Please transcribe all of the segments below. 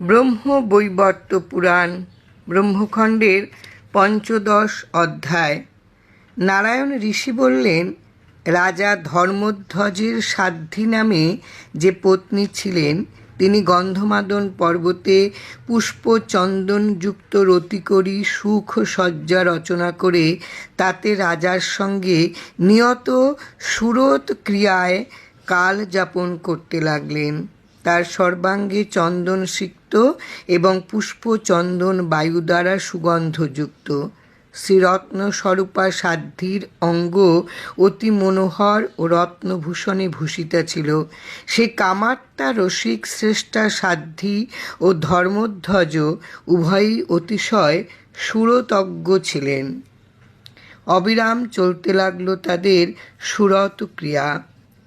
ব্রহ্মবৈবর্ত পুরাণ ব্রহ্মখণ্ডের পঞ্চদশ অধ্যায়। নারায়ণ ঋষি বললেন, রাজা ধর্মধ্বজের সাধ্বী নামে যে পত্নী ছিলেন, তিনি গন্ধমাদন পর্বতে পুষ্প চন্দনযুক্ত রতি করি সুখ সজ্জা রচনা করে তাতে রাজার সঙ্গে নিয়ত সুরত ক্রিয়ায় কাল যাপন করতে লাগলেন। তার সর্বাঙ্গে চন্দন সিক্ত এবং পুষ্প চন্দন বায়ু দ্বারা সুগন্ধযুক্ত। শ্রীরত্ন স্বরূপা সাধ্বীর অঙ্গ অতি মনোহর ও রত্নভূষণে ভূষিতা ছিল। সে কামার্তা রসিক শ্রেষ্ঠা সাধ্বী ও ধর্মধ্বজ উভয়ই অতিশয় সুরতজ্ঞ ছিলেন। অবিরাম চলতে লাগল তাদের সুরত ক্রিয়া।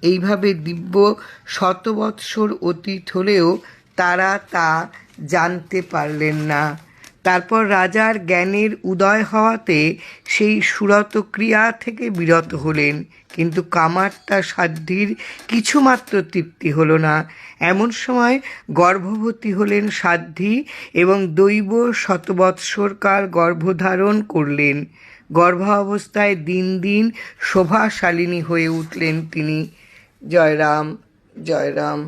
এইভাবে দিব্য শতবৎসর অতীত হলেও তারা তা জানতে পারলেন না। তারপর রাজার জ্ঞানের উদয় হওয়াতে সেই সুরত ক্রিয়া থেকে বিরত হলেন, কিন্তু কামার্তা সাধ্বীর কিছুমাত্র তৃপ্তি হলো না। এমন সময় গর্ভবতী হলেন সাধ্বী এবং দৈব শতবৎসরকাল গর্ভধারণ করলেন। গর্ভাবস্থায় দিন দিন শোভাশালিনী হয়ে উঠলেন তিনি। জয় রাম, জয় রাম।